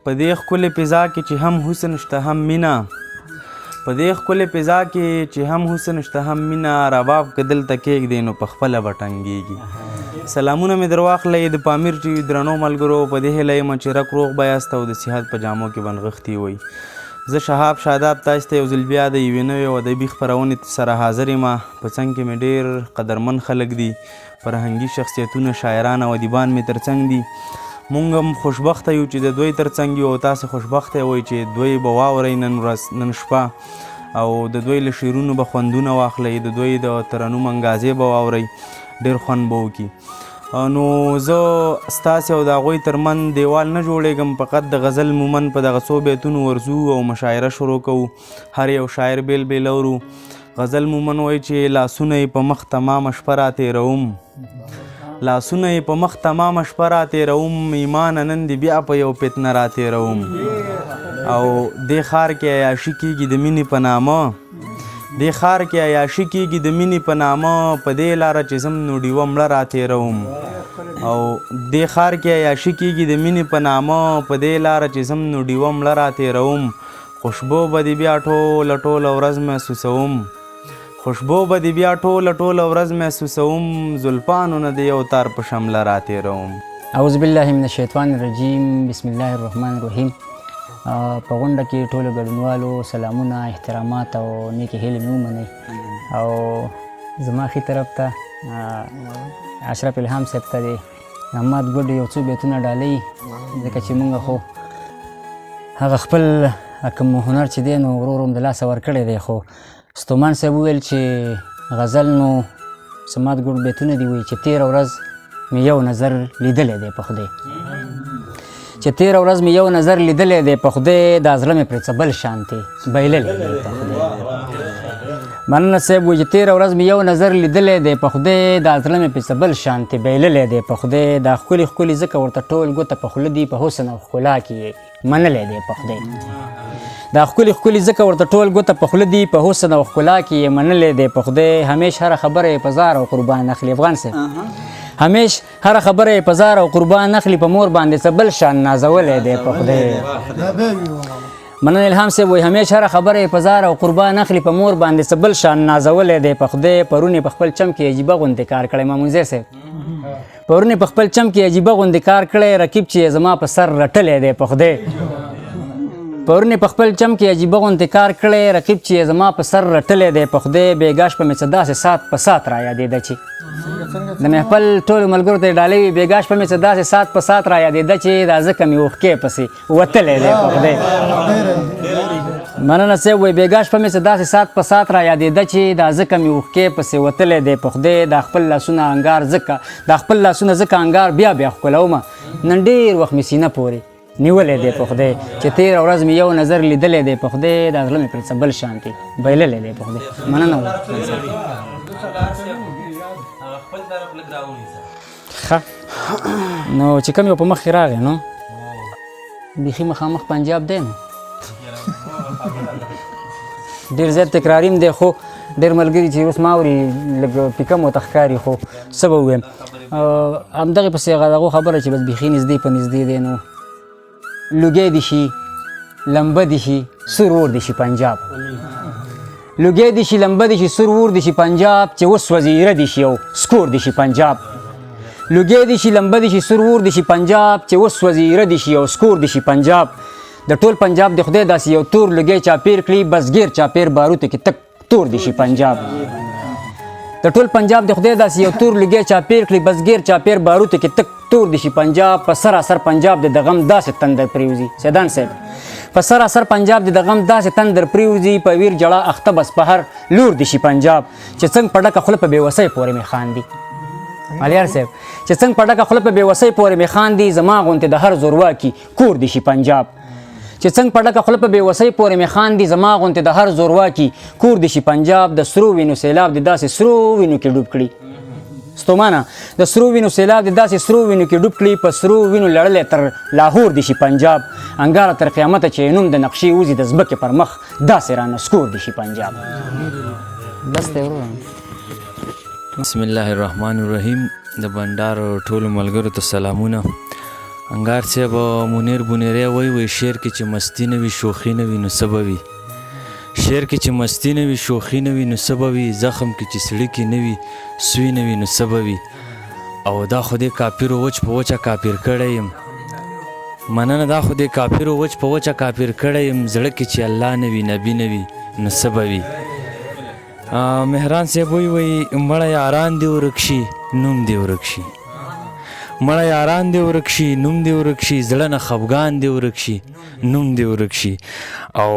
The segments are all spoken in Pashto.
په دې ښکلې فضا کې چې هم حسن شته هم مینه، په دې ښکلې فضا کې چې هم حسن شته هم مینه، رباب که دلته کېږدې نو په خپله به ټنګېږي. سلامونه مې در واخلئ د پامیر ټي وي درنو ملګرو، په دې هیله یم چې رک روغ به یاست او د صحت په جامو کې بنغښتي وئ. زه شهاب شاداب تاسو ته یو ځل بیا د یوې نوې او ادبي خپرونې سره حاضر یم. په څنګ کې مې ډېر قدرمن خلک دي، فرهنګي شخصیتونه، شاعران او ادیبان مې تر څنګ دي. مونږ هم خوشبخته یو چې د دوی تر څنګ یو او تاسې خوشبخته یوئ چې دوی به واورئ نن شپه او د دوی له شعرونو به خوندونه واخلئ، د دوی د ترنم انګازې به واورئ، ډېر خوند به وکړي. نو زه ستاسې او د هغوی ترمنځ دیوال نه جوړېږم، فقط د غزل مومن په دغه څو بیتونو ورځو او مشاعره شروع کوو. هر یو شاعر بیل بیل اورو. غزل مومن وایي چې لاسونه یې په مخ تمامه شپه راتېروم، لاسونه یې په مخ تمامه شپه راتېروم، ایمانه نن دې بیا په یو فتنه راتېروم. او دې ښار کې عیاشي کېږي د مینې په نامه، دې ښار کې عیاشي کېږي د مینې په نامه، په دې لاره چې ځم نو ډیوه مړه راتېروم. او دې ښار کې عیاشي کېږي د مینې په نامه، په دې لاره چې ځم نو ډیوه مړه راتېروم. خوشبو به دې بیا ټوله ورځ محسوسوم، خوشبو به دې بیا ټوله ورځ محسوسوم، زلفانو نه دې یو تار په شمله راتېروم. اعوذ بالله من الشیطان الرجیم، بسم الله الرحمن الرحیم. په غونډه کې ټولو ګډونوالو سلامونه، احترامات او نیکې هیلې مې ومنئ. او زما ښي طرف ته اشرف الهام صاحب ته د محمد ګډ یو څو بیتونه ډالۍ، ځکه چې مونږ خو هغه خپل کوم هنر چې دی نو ورو ورو د لاسه ورکړی دی. خو ستومان صاحب وویل چې غزل نو سماد ګډ بیتونه دي، وایي چې تېره ورځ مې یو نظر لیدلی دی په خدای، چې تېره ورځ مې یو نظر لیدلی دی په خدای، دا زړه مې پرې څه بل شانتې بایللی دی په خدای. مننه صاحب وایي چې تېره ورځ مې یو نظر لیدلی دی په خدای، دا زړه مې پرې څه بل شانتې بایللی دی په خدای، دا ښکلي ښکلي ځکه ورته ټول ګوته په خوله دي، په حسن او ښکلا کې یې منلی دی په خدای. دا ښکلي ښکلي ځکه ورته ټول ګوته په خوله دي، په حسن او ښکلا کې یې منلی دی په خدای. همیش هره خبره یې په زار او قربان اخلي. افغان صاحب همیش هره خبره یې په زار او قربان اخلي، په مور باندې څه بل شان نازولی دی په خدای. مننه الهام صاحب وایي همیش هره خبره یې په زار او قربان اخلي، په مور باندې څه بل شان نازولی دی په خدای. پرون یې په خپل چم کې عجیبه غوندې کار کړی مامونزی صاحب، پرون یې په خپل چم کې عجیبه غوندې کار کړی، رقیب چې زما په سر رټلی دی په خدای. پرون یې په خپل چم کې عجیبه غوندې کار کړی، رقیب چې زما په سر رټلی دی په خدای. بېګا شپه مې څه داسې سات په سات را یادېده چې د محفل ټولو ملګرو ته یې ډالۍ وي. بېګا شپه مې څه داسې سات په سات را یادېده چې دا ځکه مې اوښکې پسې وتلی دی په خدای. مننه صاحب وایي بېګا شپه مې څه داسې سات په سات را یادېده چې دا ځکه مې اوښکې پسې وتلی دی په خدای. دا خپل لاسونه انګار ځکه انګار بیا ښکلومه، نن ډېر وخت مې سینه پورې نیولی دی په خدای، چې تېره ورځ مې یو نظر لیدلی دی په خدای، دا زړه مې پرې څه بل شانتې بایللی دی په خدای. مننه ښه. نو چې کوم یو په مخ کې راغی نو بیخي مخامخ پنجاب دی، نو ډېر زیات تکراریم دی، خو ډېر ملګري چې اوس ما اوري لږ پیکم ورته ښکاري، خو څه به ووایم. همدغې پسې هغه خبره چې بس بیخي نږدې په نږدې دی. نو لوګی دي شي لمبه دي شي سور اور دي شي پنجاب، لوګی دي شي لمبه دي شي سور اور دي شي پنجاب، چې وسوځي ایره دي شي او سکور دي شي پنجاب. لوګی دي شي لمبه دي شي سور اور دي شي پنجاب، چې وسوځي ایره دي شي او سکور دي شي پنجاب. د ټول پنجاب د خدای داسې یو تور لوګی چاپیر کړي، بس ګیر چاپیر باروتو کې تک تور دي شي پنجاب. د ټول پنجاب د خدای داسې یو تور لوګی چاپیر کړي، بس ګیر چاپیر باروتو کې تک تور دي شي پنجاب. په سراسر پنجاب د غم داسې تندر پریوزي. سیدان صاحب په سراسر پنجاب د غم داسې تندر پریوزي، په ویر جړه اخته بس په هر لور دي شي پنجاب، چې څنګه په ډکه خوله په بېوسۍ پورې مې خاندي. علیار صاحب چې څنګه په ډکه خوله په بېوسۍ پورې مې خاندي، زما غوندې د هر زورواکي کور دي شي پنجاب. چې څنګه په ډکه خوله په بېوسۍ پورې مې خاندي، زما غوندې د هر زورواکي کور دي شي پنجاب. د سرو وینو سیلاب د داسې سرو وینو کې ډوب کړي، ستومانه د سرو وینو سیلاب د داسې سرو وینو کې ډوب کړي، په سرو وینو لړلی تر لاهور دي شي پنجاب. انګاره تر قیامته چې نوم د نقشې وځي د ځمکې پر مخ، داسې رانه سکور دي شي پنجاب. بس دی وروره. بسم الله الرحمن الرحیم. د بنډار ټولو ملګرو ته سلامونه. انګار صاحب منیر بونیری وایي شعر کې چې مستی نه وي شوخي نه وي نو څه به وي شعر کې چې مستی نه وي شوخي نه وي نو څه به وي زخم کې چې سړکې نه وي سوی نه وي نو څه به وي او دا خو دې کافرو وچ په وچه کافر کړی یم مننه دا خو دې کافرو وچ په وچه کافر کړی یم زړه کې چې الله نه وي نبي نه وي نو څه به وي مهران صاحب وایي مړه یاران دې ورک شي نوم دې ورک شي مړه یاران دې ورک شي نوم دې ورک شي زړه نه خفګان دې ورک شي نوم دې ورک شي او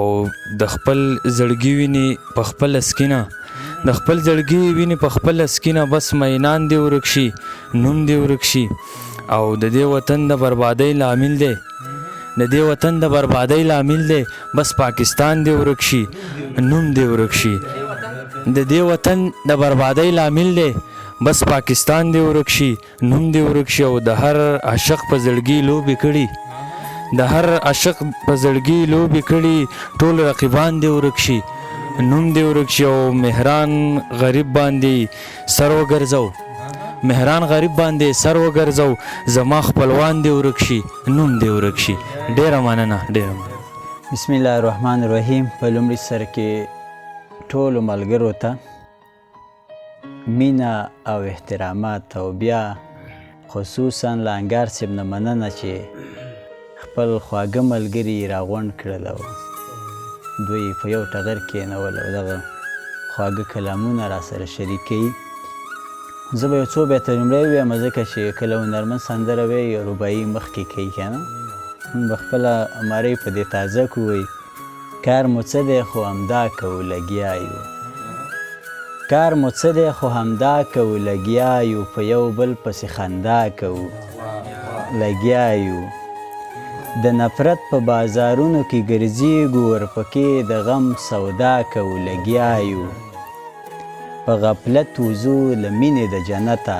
د خپل زړګي وینې په خپل اسکینه د خپل زړګي وینې په خپل اسکینه بس مینان دې ورک شي نوم دې ورک شي او د دې وطن د بربادۍ لامل دی د دې وطن د بربادۍ لامل دی بس پاکستان دې ورک شي نوم دې ورک شي د دې وطن د بربادۍ لامل دی بس پاکستان دې ورک شي نوم دې ورک شي او د هر عاشق په زړګي لوبې کړي د هر عاشق په زړګي لوبې کړي ټول رقیبان دې ورک شي نوم دې ورک شي او مهران غریب باندې سر وګرځو مهران غریب باندې سر وګرځو زما خپلوان دې ورک شي نوم دې ورک شي ډېره مننه ډېره مننه بسم الله الرحمن الرحیم په لومړي سر کې ټولو ملګرو ته مینه او احترامات او بیا خصوصا له انګار صاحب نه مننه چې خپل خواږه ملګري راغونډ کړل او دوی په یو ټغر کېنول او دغه خواږه کلامونه راسره شریکوي زه به یو څو بیته لومړی ووایم ځکه چې کله هنرمند سندره وایي رباعي مخکې کوي که نه موږ به خپله مارۍ په دې تازه کو وایي کار مو څه دی خو همدا کوو لګیا یو کار مو څه دی خو همدا کوو لګیا یو په یو بل پسې خندا کوو لګیا یو د نفرت په بازارونو کې ګرځېږو ورپکې د غم سودا کوو لګیا یو په غفلت وځو له مینې د جنته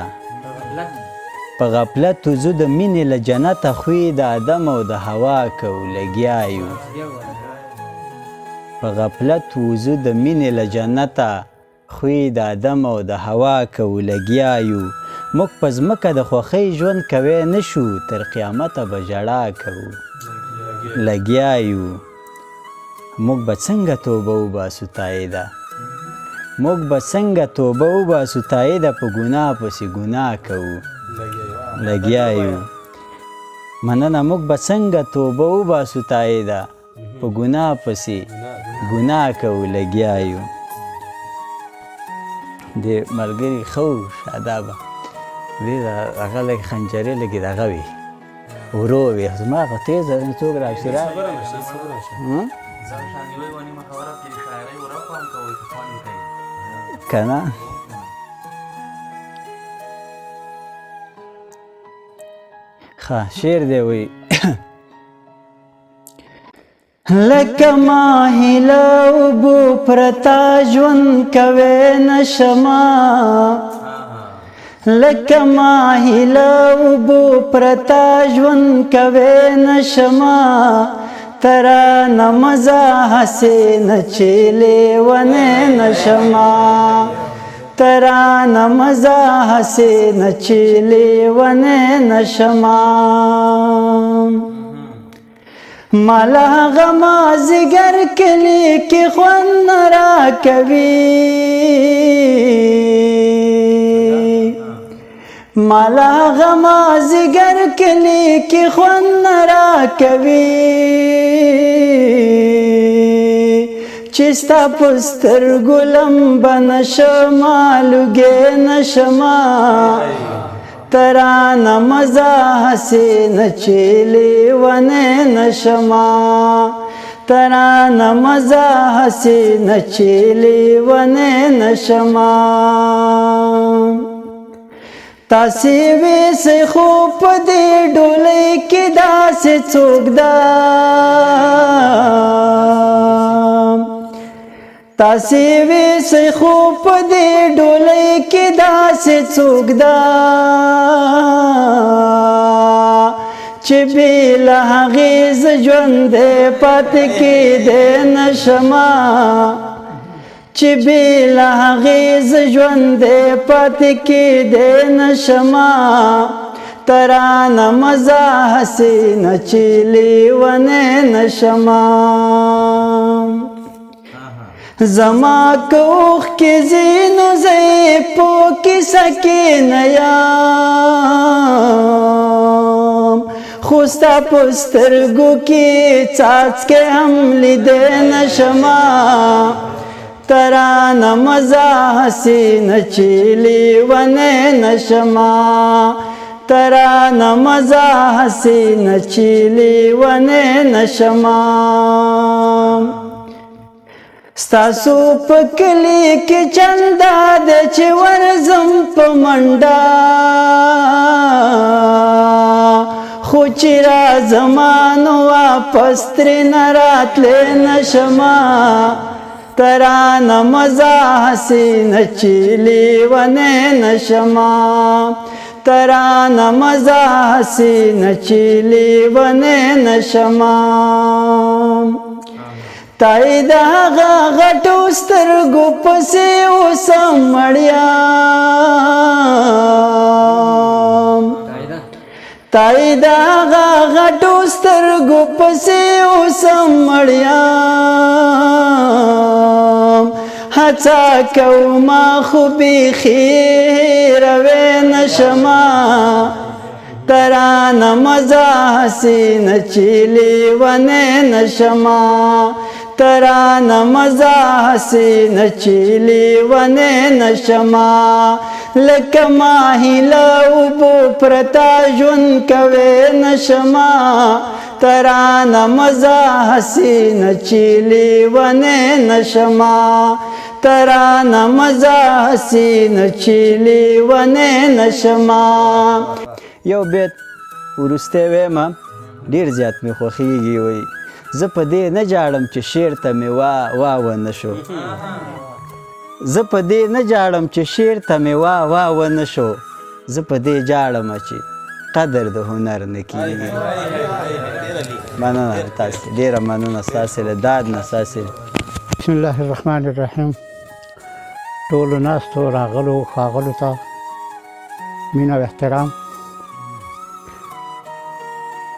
په غفلت وځو د مینې له جنته خوی د آدم او د هوا کوو لګیا یو په غفلت وځو د مینې له جنته خوی د آدم او د هوا کوو لګیا یو موږ په ځمکه د خوښۍ ژوند کوی نه شو تر قیامته به ژړا کوو لګیا یو موږ به څنګه توبه وباسو تایده موږ به څنګه توبه وباسو تایده په ګناه پسې ګناه کوو لګیا یو مننه موږ به څنګه توبه وباسو تایده په ګناه پسې ګناه کوو لګیا یو د ملګري ښه و شادابه دې هغه لږ خنجرې لږې دغه وي ورو وي زما خو تیزه څوک راشي که نه ښه شعر دی وایي لکه ماهی له اوبو پرته ژوند کوی نشمه لکه ماهی له اوبو پرته ژوند کوی نشمه ترانه مزه هسې نه چې لیونی نشمه ترانه مزه هسې نه چې لیونی نشمه مالا هغه مازدیګر کلي کې خوند نه راکوي مالا هغه مازدیګر کلي کې خوند نه راکوي چې ستا په سترګو لمبه نشمه لوګی نشمه ترانه مزه هسې نه چې لیونی نشمه ترانه مزه هسې نه چې لیونی نشمه تاسې ویسئ خو په دې ډولۍ کې داسې څوک ده تاسې ویسئ خو په دې ډولۍ کې داسې څوک ده چې بې له هغې زه ژوندی پاتې کېدی نشمه چې بې له هغې زه ژوندی پاتې کېدی نشمه ترانه مزه حسینه چې لیونی نشمه زما که اوښکې ځي نو زه یې په کیسه کې نه یم خو ستا په سترګو کې څاڅکی هم لیدی نشمه ترانه مزه حسینه چې لیونی نشمه ترانه مزه حسینه چې لیونی نشمه ستاسو په کلي کې چنده دی چې ورځم په منډه خو چې راځمه نو واپس ترېنه راتلی نشمه ترانه مزه حسینه چې لیونی نشمه ترانه مزه حسینه چې لیونی نشمه تای د هغه غټو سترګو پسې اوسم مړیم تای د هغه غټو سترګو پسې اوسم مړیم هڅه کومه خو بیخي هېروی نشمه ترانه مزه حسینه چې لیونی نشمه ترانه مزه حسینه چې لیونی نشمه لکه ماهی له اوبو پرته ژوند کوی نشمه ترانه مزه حسینه چې لیونی نشمه ترانه مزه حسینه چې لیونی نشمه یو بیت وروستی ویمه ډېر زیات مې خوښیږي وایي زه په دې نه جاړم چې شعر ته مې وا ونه شو زه په دې نه جاړم چې شعر ته مې وا ونه شو زه په دې جاړم چې قدر د هنر نه کېږي مننه تاسې ډېره مننه ستاسې له داد نه ستاسې بسم الله الرحمن الرحیم ټولو ناستو راغلو ښاغلو ته مینه او احترام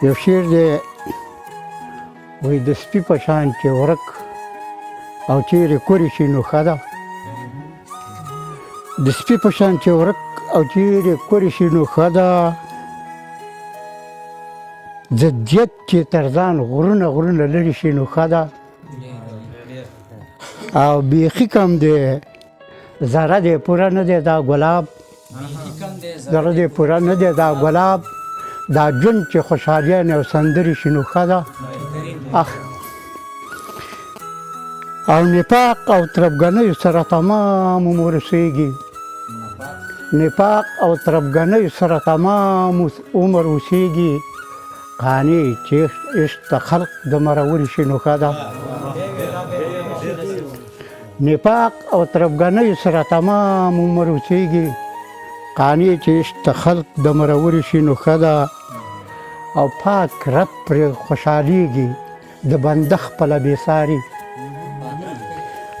یو شعر دی وایي د سپي په شان چې ورک او چیرې کورې شي نو ښه ده د سپي په شان چې ورک او چیرې کورې شي نو ښه ده ضدیت چې تر ځان غرونه غرونه لرې شي نو ښه ده او بیخي کم دی ذره دی پوره نه دی دا ګلاب ذره دی پوره نه دی دا ګلاب دا ژوند چې خوشحالیانې او سندرې شي نو ښه ده او نفاق او تربګنیو سره تمام عمر اوسېږي نفاق او تربګنیو سره تمام عمر اوسېږي قانع چې عشق د خلق د مرورې شي نو ښه ده نفاق او تربګنیو سره تمام عمر اوسېږي قانع چې عشق د خلق د مرورې شي نو ښه ده او پاک رب پرې خوشحالیږي د بنده خپله بېساري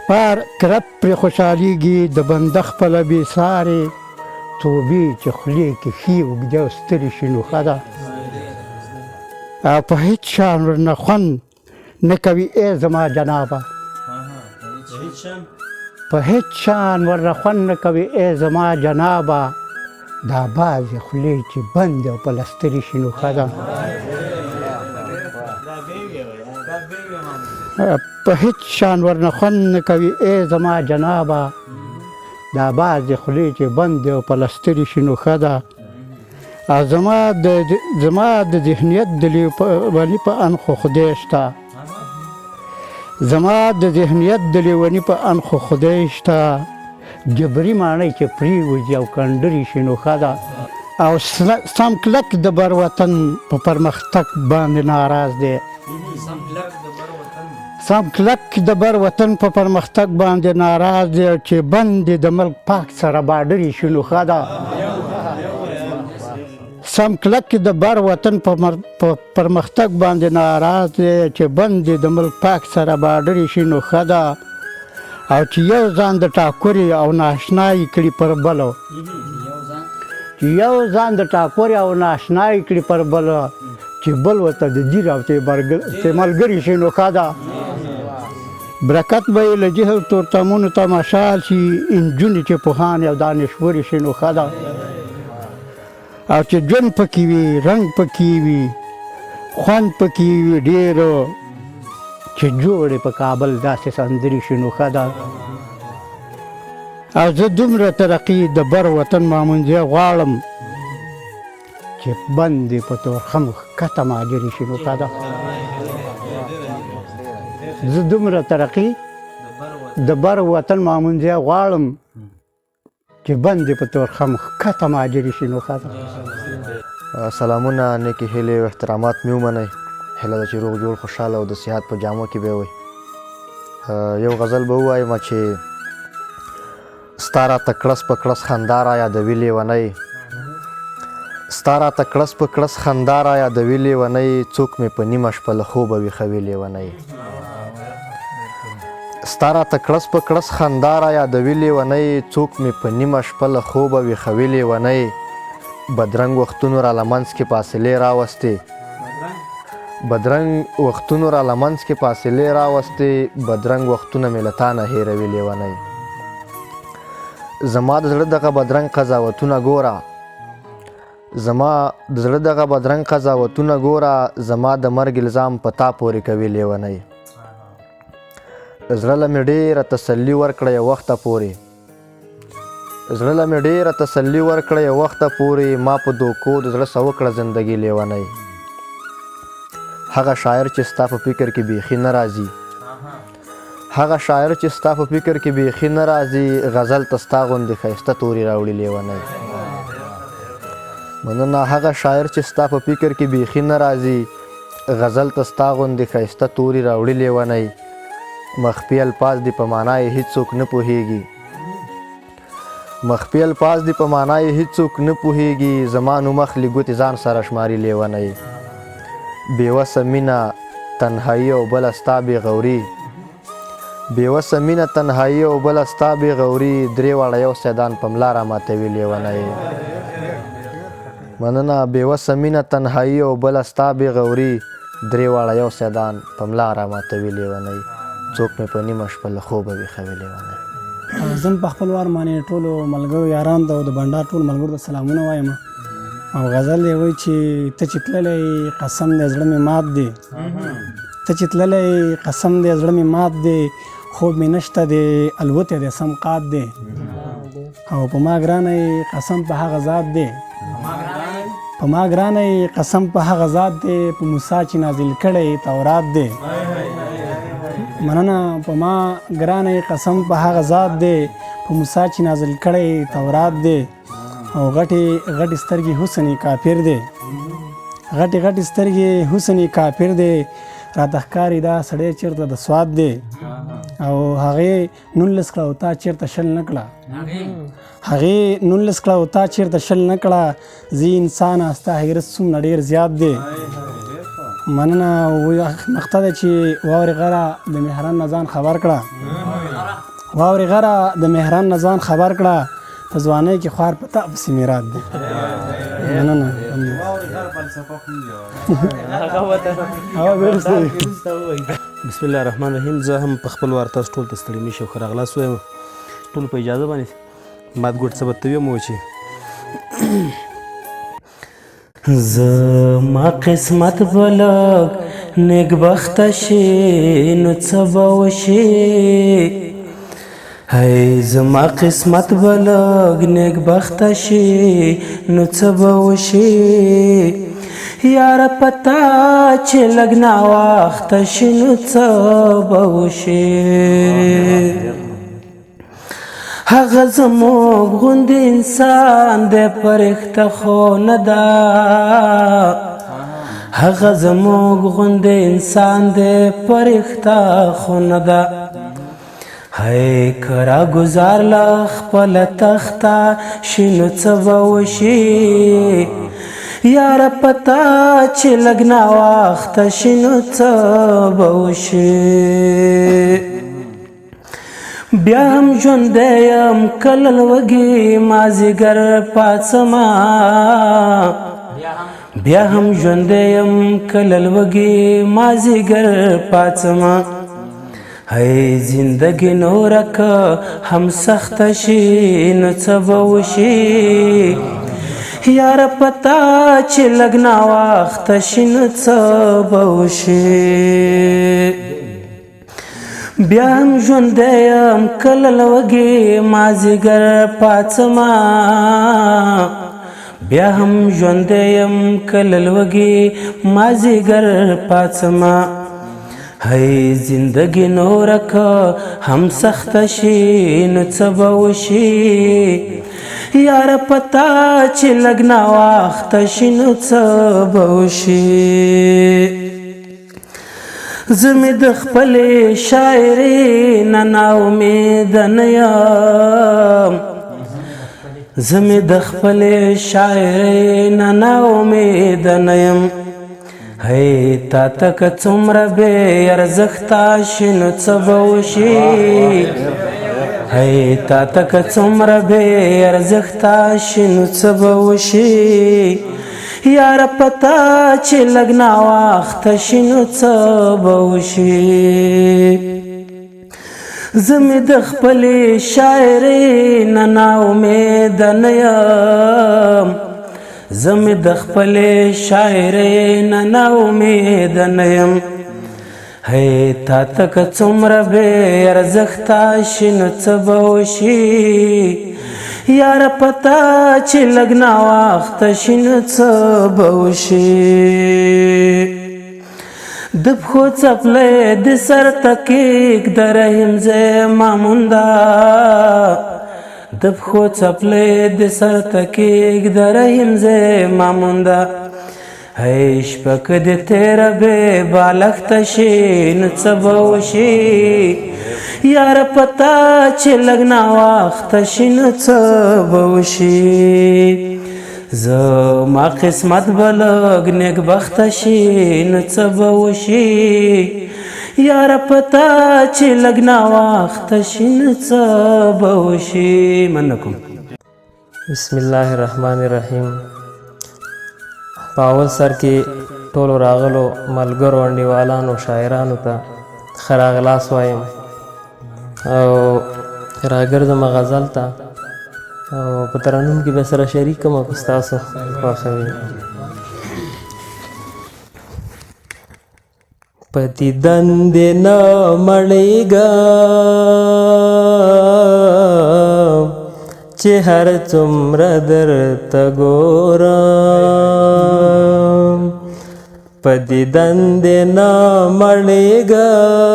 پاک رب پرې خوشحالیږي د بنده خپله بېساري توبې چې خولې کې ښې اوږده او سترې شي نو ښه ده او په هېڅ شان ورنه خوند نه کوي ای زما جنابه په هېڅ شان ورنه خوند نه کوي ای زما جنابه دا بعضې خولې چې بندې او پلسترې شي نو ښه ده په هېڅ شان ورنه خوند نه کوي ای زما جنابه دا بعضې خولې چې بندې او پلسترې شي نو ښه ده او زما د ذهنیت د لیوني په ان خو خدای شته زما د ذهنیت د لیوني په ان خو خدای شته جبري ماڼۍ چې پرېوځي او کنډرې شي نو ښه ده او سم کلک د بر وطن په پرمختګ باندې ناراض دی سم کلک د بر وطن په پرمختګ باندې ناراض دی چې بند د ملک پاک سره باډرې شي نو ښه ده سم کلک د بر وطن په پرمختګ باندې ناراض دی چې بند د ملک پاک سره باډرې شي نو ښه ده او چې یو ځان د ټاکورې او ناشنا یې کړي پر بلو چې یو ځان د ټاکورې او ناشنای کړي پر بل چې بل ورته د دیر او چې ملګري شي نو ښه ده برکت به یې له جهل تورتمونو تماشا شي نجونې چې پوهان او دانشورې شي نو ښه ده او چې ژوند پکې وي رنګ پکې وي خوند پکې وي ډېر چې جوړې په کابل داسې سندرې شي نو ښه ده او زه دومره ترقي د بر وطن مامونځی غواړم چې بند په تورخم ښکته مهاجرې شي نو ښه ده زه دومره ترقي د بر وطن مامونځی غواړم چې بند په تورخم ښکته مهاجرې شي نو ښه ده سلامونه نیکې هیلې او احترامات مې ومنئ هیله ده چې روغ جوړ خوشحاله او د صحت په جامو کې به وئ یو غزل به ووایم چې ستا راته کړس په کړس خندا را یادوي لیونۍ ستا راته کړس په کړس خندا را یادوي لیونۍ څوک مې په نیمه شپه له خوبه ویښوي لیونۍ ستا راته کړس په کړس خندا را یادوي لیونۍ څوک مې په نیمه شپه له خوبه ویښوي لیونۍ بدرنګ وختونو را لمنځ کې فاصلې راوستې بدرنګ وختونو را لمنځ کې فاصلې راوستې بدرنګ وختونه مې له تا نه هېروي لیونۍ زما د زړه دغه بدرنګ قضاوتونه ګوره زما د زړه دغه بدرنګ قضاوتونه ګوره زما د مرګ الزام په تا پورې کوي لیونۍ زړه له مې ډېره تسلي ورکړه یو وخته پورې زړه له مې ډېره تسلي ورکړه یو وخته پورې ما په دوکو د زړه څه وکړه زندګي لیونۍ هغه شاعر چې ستا په فکر کې بیخي نه راځي هغه شاعر چې ستا په فکر کې بیخي نه راځي غزل ته ستا غوندې ښایسته توري راوړي لیونۍ مننه هغه شاعر چې ستا په فکر کې بیخي نه راځي غزل ته ستا غوندې ښایسته توري راوړي لیونۍ مخفي الفاظ دې په معنا یې هېڅوک نه پوهېږي مخفي الفاظ دې په معنا یې هېڅوک نه پوهېږي زما نو مخلي ګوتې ځان سره شماري لیونۍ بېوسه مینه تنهایي او بله ستا بېغوري بېوسه مینه تنهایي او بله ستا بېغوري درې واړه یو سیدان په ملا راماتوي لیونۍ مننه بېوسه مینه تنهایي او بله ستا بېغوري درې واړه یو سیدان په ملا راماتوي لیونۍ څوک مې په نیمه شپه له خوبه ویښوي لیونۍ زه په خپل وار باندې ټولو ملګرو یارانو ته او د بنډار ټولو ملګرو ته سلامونه وایم او غزل یې وایي چې ته چې تللی قسم دی زړه مې مات دی ته چې تللی قسم دی زړه مې مات دی خوب مې نشته دی الوتی دی سم قات دی او په ما ګرانه قسم په هغه ذات دی په ما ګرانه قسم په هغه ذات دی په موسی چې نازل کړی تورات دی مننه په ما ګرانه قسم په هغه ذات دی په موسی چې نازل کړی تورات دی او غټې غټې سترګې حسن کافر دی غټې غټې سترګې حسن کافر دی راته ښکاري دا سړی چېرته د سواد دی او هغې 19 کړه او تا چېرته 20 نه کړه هغې 19 کړه او تا چېرته 20 نه کړه زه انسانه ستا حیرت څومره ډېر زیات دی مننه مقته ده چې واورې غره د مهران نه ځان خبر کړه واورې غره د مهران نه ځان خبر کړه په ځوانۍ کې خوار په تا پسې میرات دی مننه بسم الله الرحمن الرحیم زه هم په خپل وار تاسو ټول ته ستړي مه شئ ښه راغلاست وایم ټولو په اجازه باندې مات ګوټ څه به ته ویم چې زما قسمت بلک نیکبخته شي نو څه به وشي هی زما قسمت بلک نیکبخته شي نو څه به وشي یاره پتا چې لږ ناوخته شي نو څه به وشي هغه زموږ غوندې انسان دی پرښته خو نه ده هغه زموږ غوندې انسان دی پرښته خو نه ده هی که راګزار له خپله تخته شي نو څه به وشي یاره پتا چې لږ ناوخته شي نو څه به وشي بیا هم ژوندی یم کله لوږې مازدیګر پاڅمه بیا هم ژوندی یم کله لوږې مازدیګر پاڅمه هی زندگی نوره که هم سخته شي نو څه به وشي یاره پتا چې لږ ناوخته شي نو څه به وشي بیا هم ژوندی یم کله لوږې مازدیګر پاڅمه بیا هم ژوندی یم کله لوږې مازدیګر پاڅمه هی زندگی نوره که هم سخته شي نو څه به وشي یاره پتا چې لږ ناوخته شي نو څه به وشي زه مې د خپلې شاعري نه ناامیده نه یم زه مې د خپلې شاعري نه ناامیده نه یم هی تا ته که څومره بې ارزښته شي نو څه به وشي هی تا ته که څومره بې ارزښته شي نو څه به وشي یاره پتا چې لږ ناوخته شي نو څه به وشي زه مې د خپلې شاعري نه ناامیده نه یم زه مې د خپلې شاعري نه ناامیده نه یم هی تا ته که څومره بې ارزښته شي نو څه به وشي یاره پتا چې لږ ناوخته شي نو څه به وشي د پښو څپلۍ د سر ته کېږده رحیم ځای مامونده د پښو څپلۍ د سر ته کېږده رحیم ځای مامونده هی شپه که دې تېره بې بالښته شي نو څه به وشي یاره پتا چې لږ ناوخته شي نو څه به وشي زما قسمت به لږ نیکبخته شي نو څه به وشي یاره پتا چې لږ ناوخته شي نو څه به وشي مننه کوم بسم الله الرحمن الرحیم په اول سر کې ټولو راغلو ملګرو انډیوالانو شاعرانو ته ښه راغلاست وایم او راګرځم غزل ته او په ترنم کې به سره شریک کړم که ستاسو خوښوي په دیدن دې نه مړېږم چې هر څومره درته ګورم په دیدن دې نه مړېږم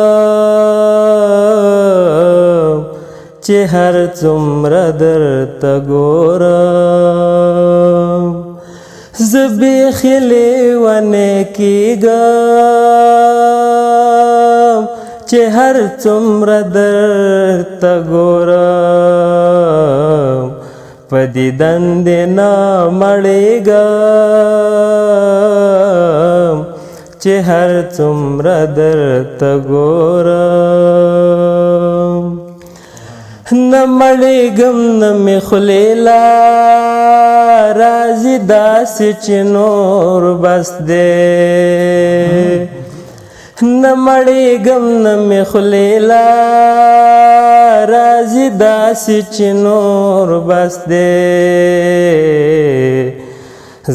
چې هر څومره درته ګورم زه بیخي لیونی کېږم چې هر څومره درته ګورم په دیدن دې نه مړېږم چې هر څومره درته ګورم نه مړېږم نه مې خولې راځي داسې چې نور بس دی نه مړېږم نه مې خولې راځي داسې چې نور بس دی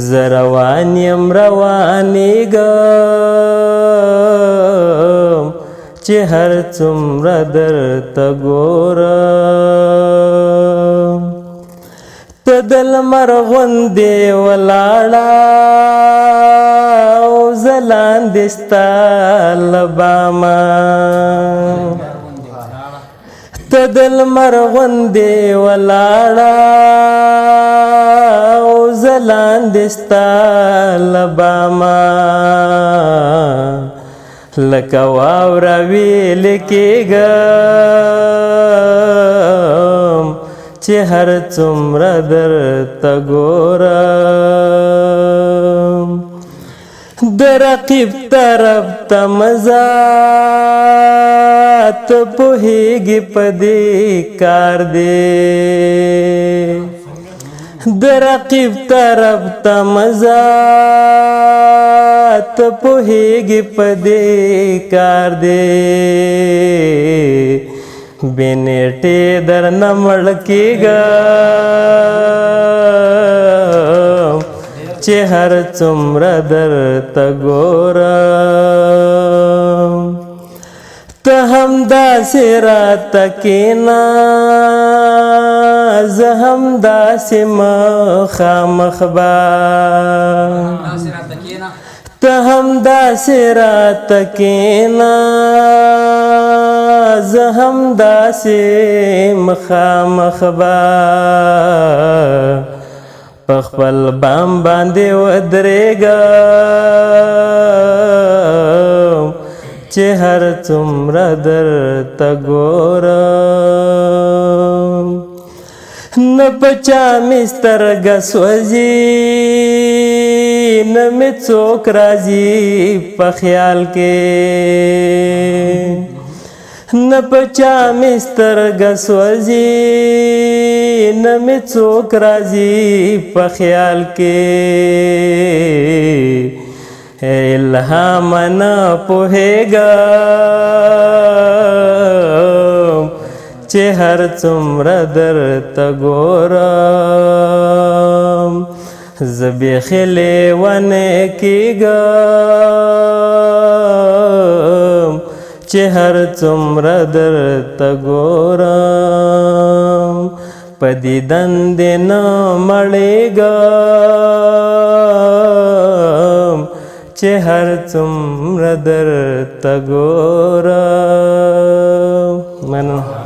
زه روان یم روانېږم چې هر څومره درته ګورم ته د لمر غوندې ولاړه او زه لاندې ستا له بامه ته د لمر غوندې ولاړه او زه لاندې ستا له بامه لکه واوره ویلې کېږم چې هر څومره درته ګورم د رقیب طرف ته مزه ته پوهیږي په دې کار دی د رقیب طرف ته مزه ته پوهیږي په دې کار دی بې نیټې درنه مړ کېږم چې هر څومره درته ګورم ته همداسې راته کښېنه زه همداسې مخامخ به ته همداسې راته کښېنه زه همداسې مخامخ به په خپل بام باندې ودرېږم چې هر څومره درته ګورم نه په چا مې سترګه سوځي نه مې څوک راځي په خیال کې نه په چا مې سترګه سوځي نه مې څوک راځي په خیال کې الهام نه پوهېږم چې هر څومره درته ګورم زه بیخي لیونی کېږم چې هر څومره درته ګورم په دیدن دې نه مړېږم چې هر څومره درته ګورم مننه